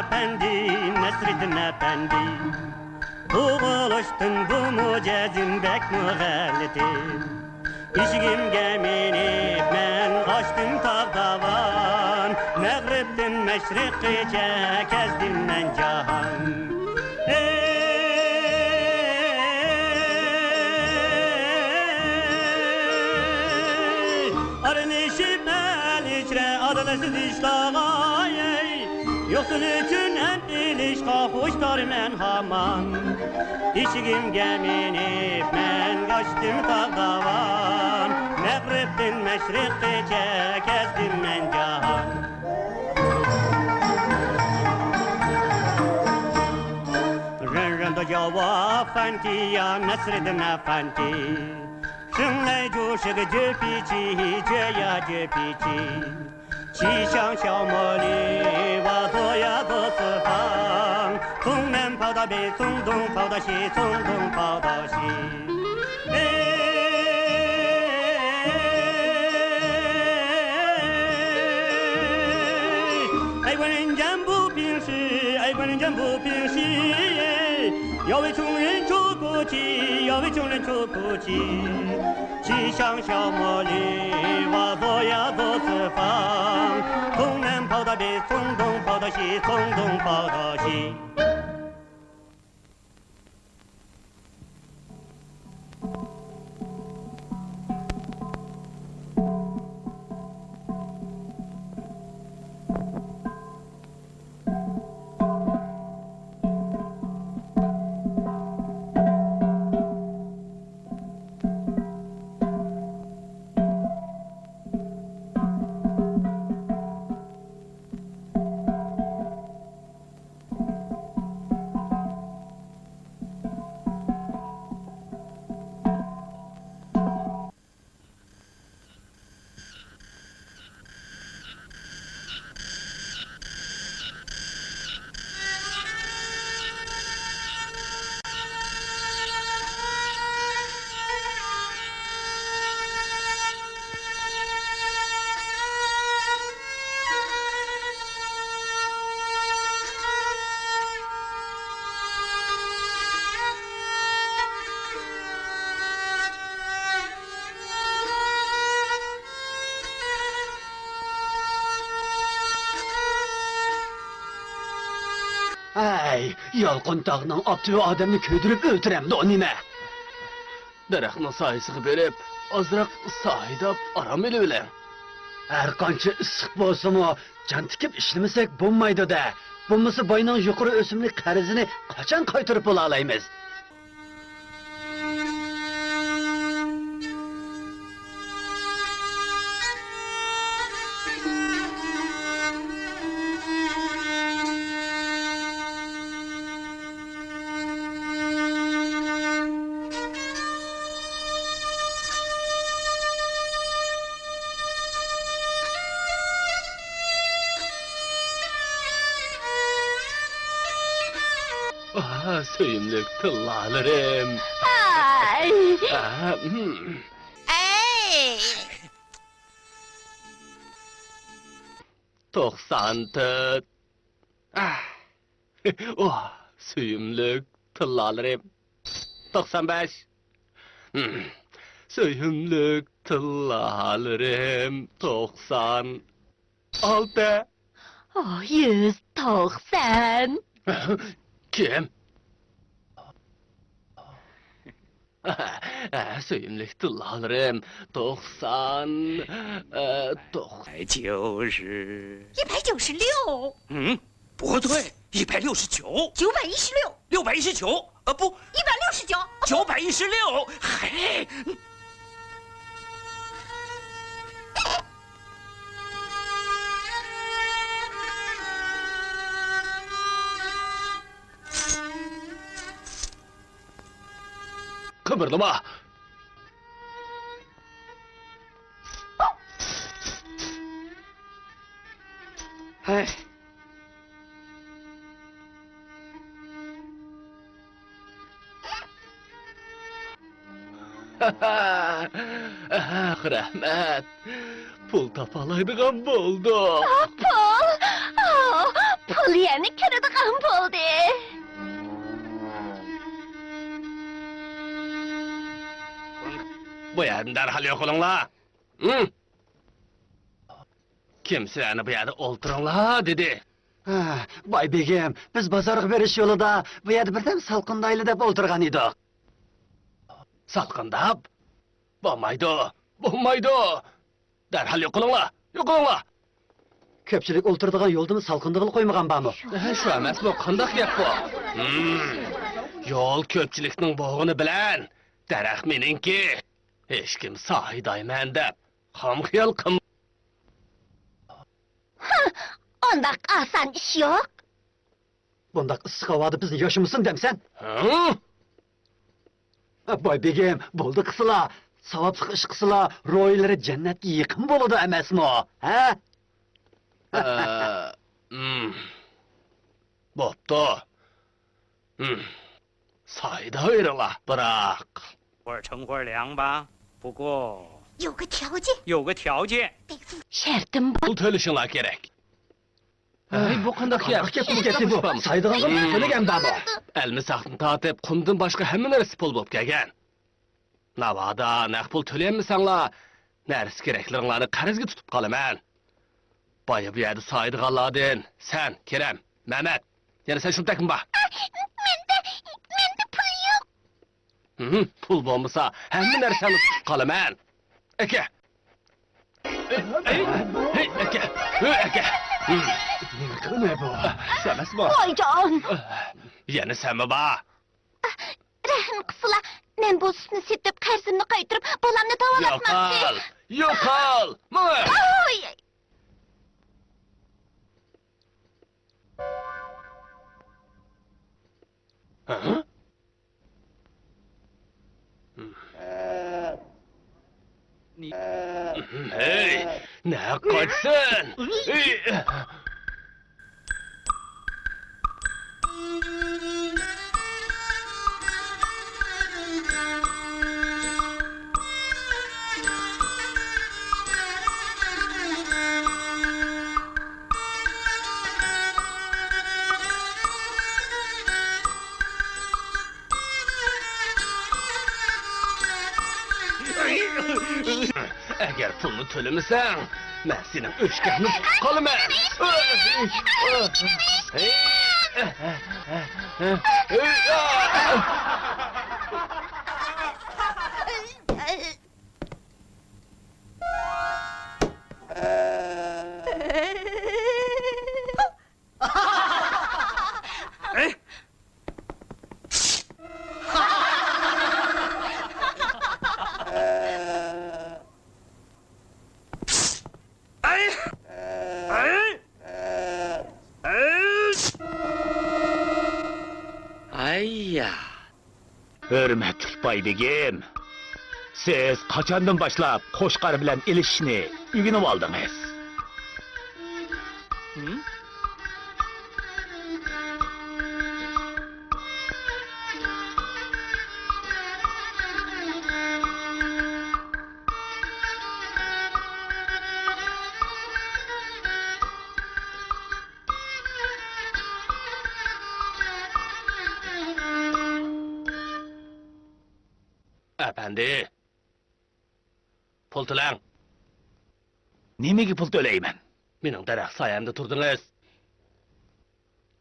əpəndi, Nəsriddin əpəndi. Tuğuluşdun bu mücəzim bək müğəllidir. İşigimgə minib mən qaçdım tağdavan, Məğribdin məşriqicə kəzdim mən cahan. Arnişib əlicrə adılısız işlağay, Yoxsun üçün ən ilişqa xoşdar mən haman. İşigimgə minib mən qaçdım tağdavan, Məğribdin məşriqicə kəzdim mən cahan. Rən da cavab fəndi ya Nəsriddin əfəndi.生来就是个倔脾气，倔呀倔脾气，骑上小茉莉，我左呀左四方，从南跑到北，从东跑到西，从东跑到西。爱管人间不平事，爱管人间不平事。要为穷人出苦气，要为穷人出苦气。骑上小茉莉，我左呀左四方，从南跑到北，从东跑到西，从东跑到西。Ay, yalqın dağının abdüvü adamını köydürüp öldürem de o nime? Daraxtın sayısını verip, azraq sahidap aram ele bile. Her qancha ıssiq bolsa-mu, can tikip işlemesek bulmaydı da. Bulmasa boyunun yuqori ösümlü qarzini qachon qaytarib ola olaymiz? Söyümlük tıllalarım. Ay! Ay! 94. Oh, söyümlük tıllalarım. 95. Söyümlük tıllalarım. 96. Oh, 190. Kim? Söyümlük tıllalarım. 90. 190。196。嗯，不对，169。916。619。不169。 916。嘿。Kıpırdama! Hey! Ah, rahmet! Pul tapalaydıgan buldu! Pul! Pul yani kere Yerden derhal yok olunla. Hı? Kimse bu yerde oturunla dedi. Bay begim, biz bozorga berish yo'lida bu yerda birdan salqindayli deb o'ltirgan edik. Salqindab? Bo'lmaydi, bo'lmaydi. Derhal yok olunla, yok olunla. Ko'pchilik o'ltiradigan yo'lda salqindig'ini qo'ymagan bormi? Shu emas bu, qandaq gap bu? Yo'l ko'pchilikning bo'g'ini bilan, daraxt meningki. Hech kim sohidayman deb ham xiyol qilma. Ondaq asan iş yok. Bundaq issiq havoda bizni yoshimizsin demsan? Hı? Bay begim, bo'ldi qisila. Savobsiz ish qisila, ro'ylari jannatga yaqin bo'ladi emasmi? Ha? Bo'pti. Sayda veringlar, biroq 会儿成会儿凉吧。不过有个条件，有个条件， şartım bu. pul to'lashinglar kerak. Ay, bu qanday gap? bu. Saydig'anga to'lagan bormi? Almisoqni tortib, qumdan boshqa hamma narsa pul bo'lib kelgan. Navoda naq pul to'layolmasanglar, narsa keraklaringlarni qarzga tutib qolaman. Boya bu yerda saydig'anlardan sen, Kerem, Mehmet, yana sen shuntakmi bor? Mende pul yok. Pul bo'lmasa, hamma narsani tutib qolaman. Aka. Hey, aka. Aka. Ne bu? Semes bu. Oycan. Yana senmi bor? Rahim kısıla. Men bu sütünü setip karzımını kaytırıp bolamni davalatmakçı. Yo'qol. Yo'qol. Mana. Oy. Hı? Hey, ne kaçsın? Eğer pulunu tölemesen, ben senin öşkağını tutup kalıma.哎， 哎呀， Hürmetli Bay Begim, siz kaçandan başlap Qo'shqar bilan ilishishni o'rganib oldingiz? Efendi, pul to'lang. Nimaga pul to'layman? Mening daraxt soyamda turdingiz.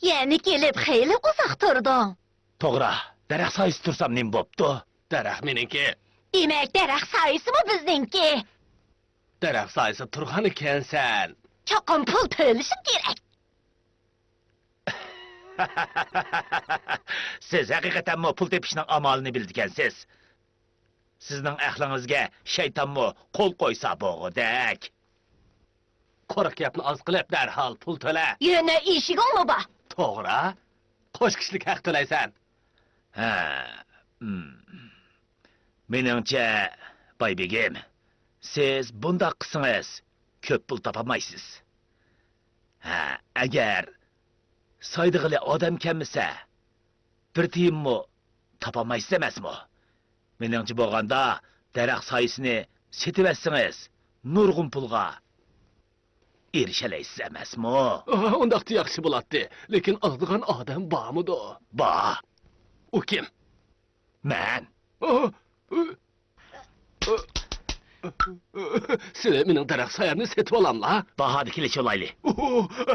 Yani gelip hayli uzak durdun. To'g'ri, daraxt soyasi tursam nima bo'pti? Daraxt meniki. Demek derek sayısı mı bizdenki? Daraxt soyasi turgan ekansan. Çokum pul töleşim gerek. Siz haqiqatanmi pul tepishning amalini bildikansiz? Sizning aqlingizga shaytonmi qo'l qo'ysa bo'g'idek. Qo'riq gapni oz qilib darhol pul to'la. Yine işigin mi ba? To'g'ri? Qo'sh kishilik haq to'laysan. Ha. Meningcha, Bay Begim, siz bunda qilsangiz ko'p pul topolmaysiz. Ha, agar saydig'ili odam kelmasa, bir tiyinmi topolmaysiz emasmi? Meningcha bo'lganda, daraxt soyasini setib etsangiz, nurg'un pulga erishalaysiz emasmi? Undaqda yaxshi bo'ladi, lekin oladigan odam bormidi? Bor. U kim? Men. Size benim derek sayarını setip alam la. Baha dikiliş olaylı.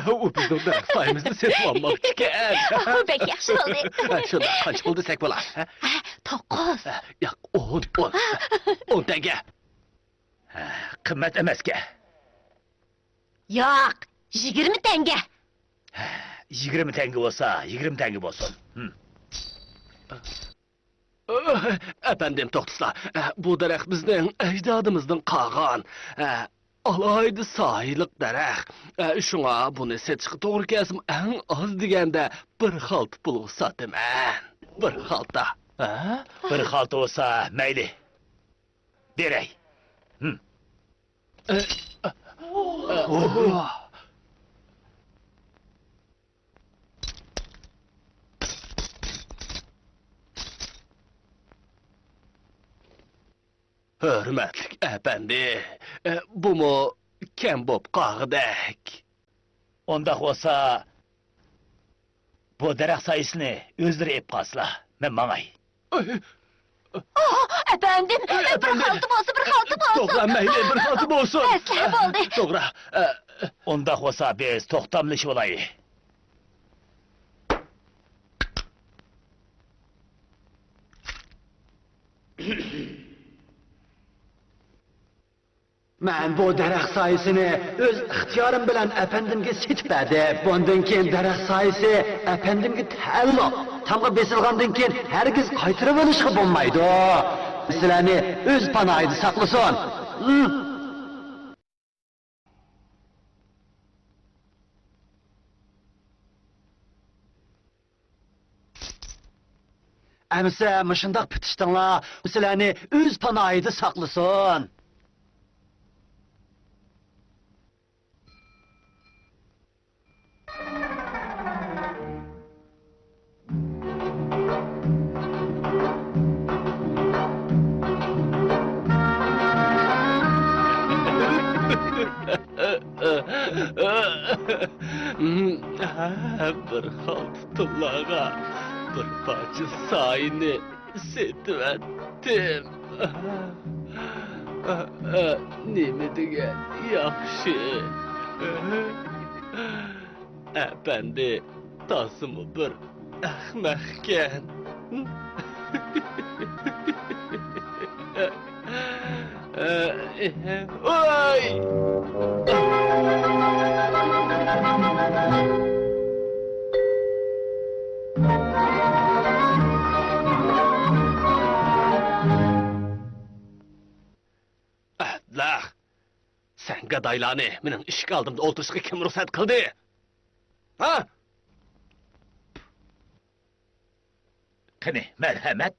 O bizim derek sayımızı setip almak iken. Bek yaxşı oldu. Şurada kaç buldu sek bola? 9. Ya 10 tenge. Kımmet emeske. Yo'q, 20 tenge. 20 tenge olsa 20 tenge olsun. Hı. Efendim toxtuslar, bu derek bizden ecdadımızdan kalgan. Alaydı sahillik derek. Şuna bunu seçki doğru kesim en az digende bir halt pul satım Bir halta. Bir halta olsa meyli. Birey. Hı. Hürmetlik efendi, bu mu kembop kağıdek? Onda olsa bu derek sayısını özleri ep kasla. Men manay. Efendim, bir haltım olsun, bir haltım olsun. Doğru meyli bir haltım olsun. Eslep oldu. Doğru. Onda olsa biz toxtamlış olayı. Men bu derek sayısını öz ixtiyorım bilen efendimge setipedi. Bundan keyin derek sayısı efendimge ta'alluq. Tamga besilgandan keyin hergiz qaytırıp olishga bo'lmaydi. Sizlarni öz panoyida saqlasin. Əmsə, mışındaq pitişdinlar, sizlərni öz panoyida saqlasın. Bir halt tullağa, bir parça sayını setvettim. Nemi diye yaxşı. Efendi, tasımı bir ahmaqken. Oy! La, sen gadaylanı, benim işik aldığımda oturuşa kim ruhsat kıldı? Ha? Kini merhamet.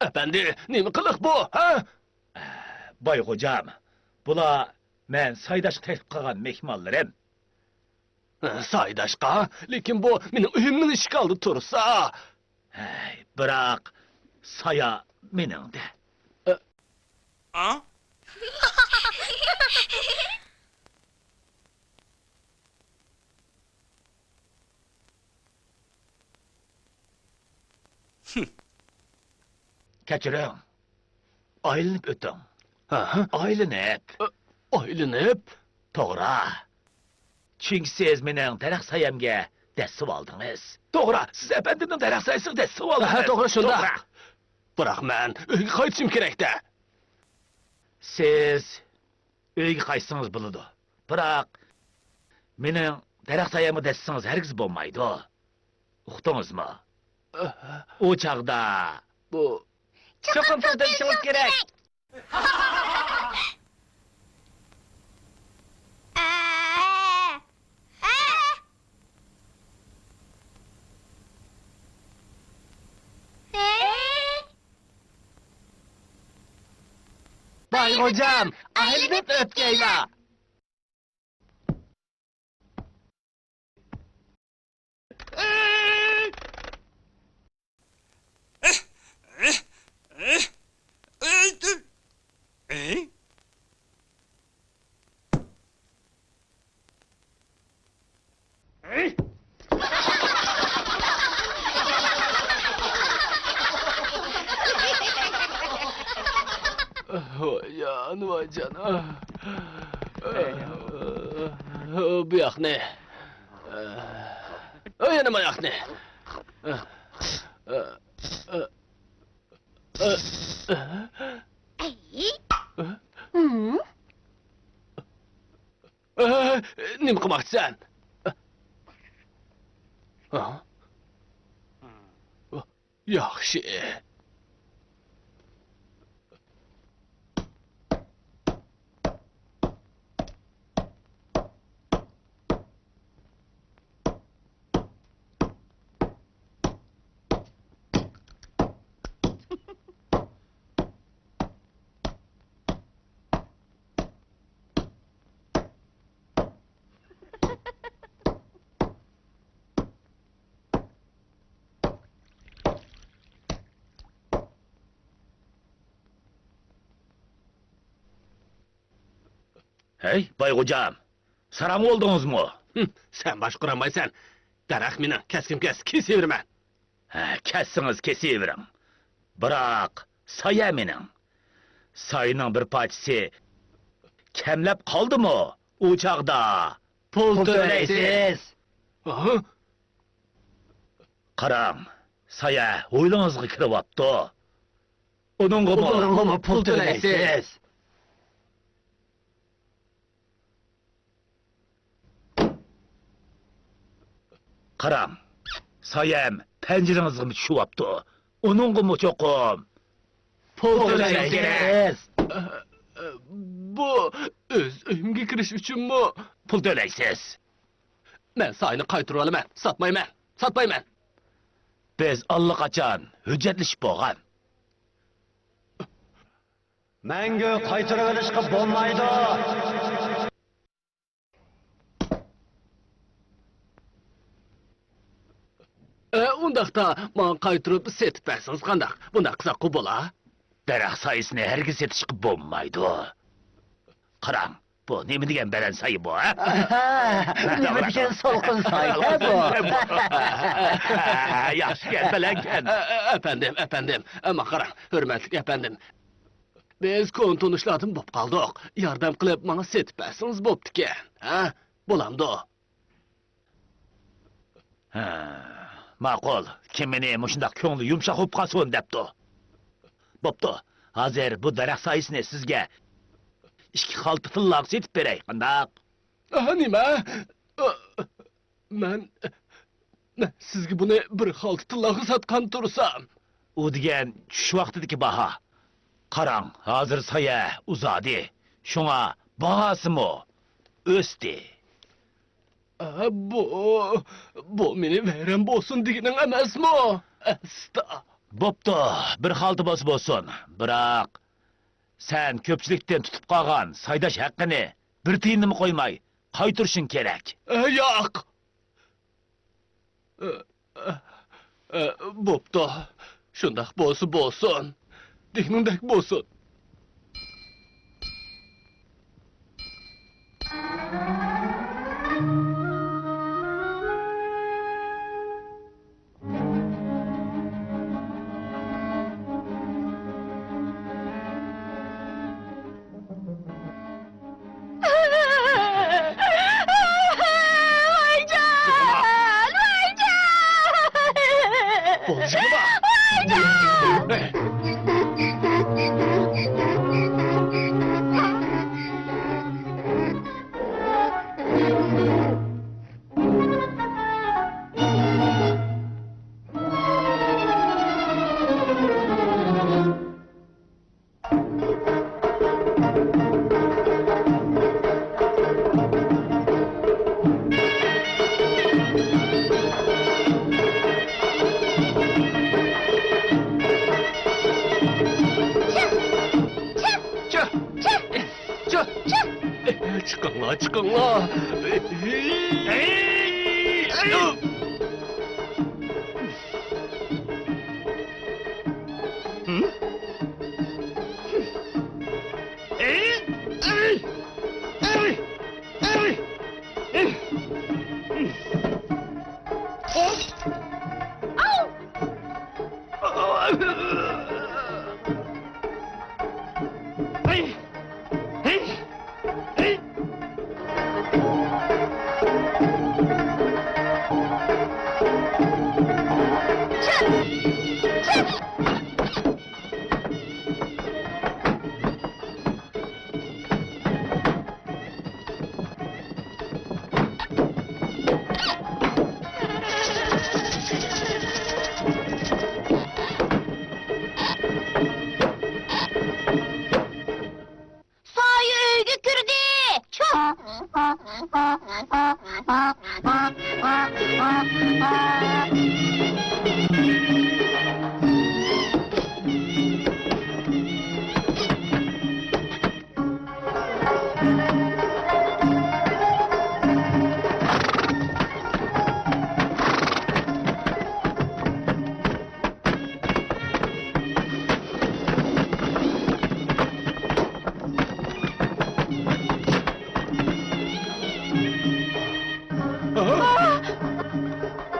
Efendi, nemi kılık bu, ha? Bay hocam, bula men saydaş teklif kılgan mehmallarım. Saydaşka, lekin bu benim üyümün işik aldı tursa. Bırak, saya menin de. Ah? Keçirin. Aylanıp ötün. Ha? Aylanıp. Aylanıp? Toğra. Çünkü siz menin derek sayamga desip aldınız. Doğru, siz efendinin derek sayısını desip aldınız. Ha, doğru, şunda. Toğra. Bırak men, öyle kayıtçım gerek de. Siz öyge kaysınız buludu. Bırak, menin derek sayamı desiniz herkes bulmaydı. Uqtunuz mu? O çağda Bu... Çıkın kızdan çıkıp gerek. Bay hocam, aylanıp öpkeyle. Oy. Vay canına. Bu yak ne? Yanım ayak ne? Nim qilmoqchisan? Yaxshi. Hey, Baygocam. Saram oldunuz mu? Sen başkuramaysan. Darak meni keskim keseverman. Kessiniz keseverin. Bırak, saya menin. Sayının bir parçası kemlep kaldı mı? Uçakda. Pul tölaysiz. Qarang, saya o'ylingizga kiryapti. Uningga Buningga pul tölaysiz. Qarang, sayam pencerengizga tushyapti. Uningga cho'qim Pul tölaysiz. Bu öz uyimga kirish uchunmi? pul to'laysiz. Men sayni qaytarib olaman. Satmayman. Biz allaqachon hujjatlashib bo'lgan. Menga qaytarib olishga bo'lmaydi. Undaqda men qaytarib setib bersangiz qandaq? Bunda qilsa bo'la? Daraxt sayısını herkes yetişip bo'lmaydi. Qarang, bu nima degan baland sayı bu, ha? Nima degan so'lqin soy bu? Yaxshi gap balankan. Efendim. Ama qarang, hurmatli efendim. Biz kontonuşladım bo'p qoldik. Yordam qilib menga setib bersangiz bo'pti-kan, ha? Bo'lamdi. Ma'qul, kim meni mushundaq ko'ngli yumshoq bo'lib qolsin debdi. Bo'pti. Hozir bu daraxt sayısını sizga 2 xalta tillaq setib beray, qandaq? Nima? Men sizga buni bir xalta tillaqqa sotgan tursam. U degan tush vaqtidagi baho. Qarang, hozir saya uzadi. Shunga bahosimi o'sdi. Bu meni vayron bo'lsin deganing emasmi? Asta. Bo'pti, bir xalta bo'lsin. Biroq sen ko'pchilikdan tutib qolgan saydash haqqini bir tiyinni qo'ymay qaytirishing kerak. Yo'q. Bo'pti. Shundaq bo'lsin. Degningdek bo'lsin. Bolşuma! Çıkınla.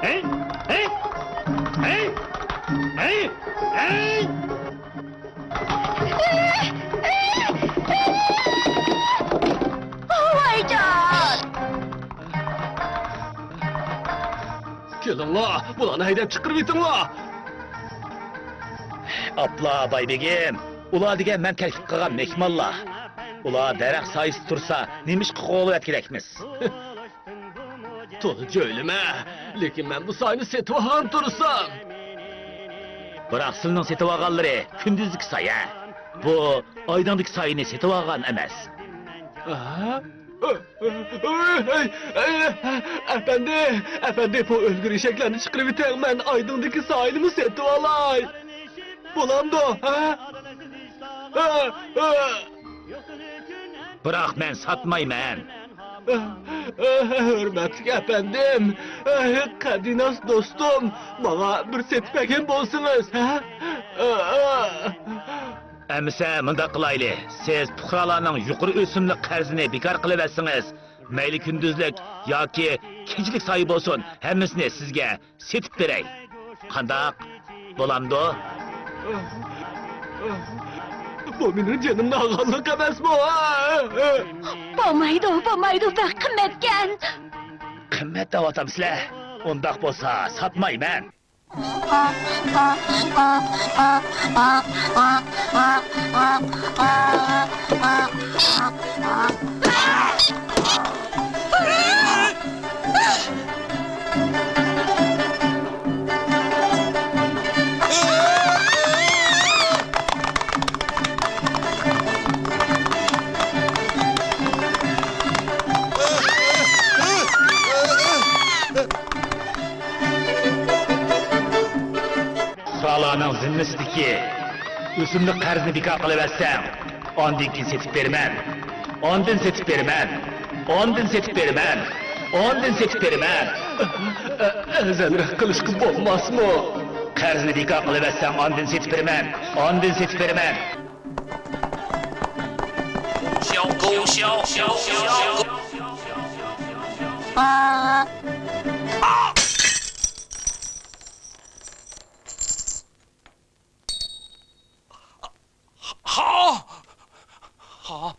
Hey! Hey! Hey! Hey! Hey! Vaycan! Kelinglar, bularni haydab chiqarib yetinglar. Abla baybegim, ular degan men taklif qilgan mehmonlar. Ular daraxt soyisi tursa, nimishqa qo'lib kerakmiz. To'g'ri jo'ylama, lekin men bu soyni setib olgan tursam. Biroq sizning setib olganlari kunduzlik soya. Bu oydinlik soyini setib olgan emas. Efendi, bu ölgür eşeklerini çıkarıp iten ben aydındaki sahilimi setip alay. Bulamdı, ha? Biroq men satmayman. Hürmetli efendim, kadinas dostum, bana bir setpeken bolsunuz, ha? Əmsə, mında qilayli. Siz puhralarning yuqori o'simlik qarzini bekor qilib etsingiz. Mayli kunduzlik yoki kechilik soyi bo'lsin, hammasini sizga setib beray. Qandaq? Bo'lamdi? Bu benim canımın ağırlık emez bu, ha? Bo'lmaydi, bak qimmatgan. Qimmat deyotamsizlar. Undaq bo'lsa, sotmayman. Krallarning zimmisidagi o'simlik qarzini bekor qilib etsam, ondan keyin setib beraman. Ondan setib beraman. Ondan setib beraman. Ondan setib beraman. Ezenrek kılışkı olmaz mı? Qarzini bekor qilib etsam, ondan setib beraman. Ondan setib beraman. 小狗小小小狗。好，好。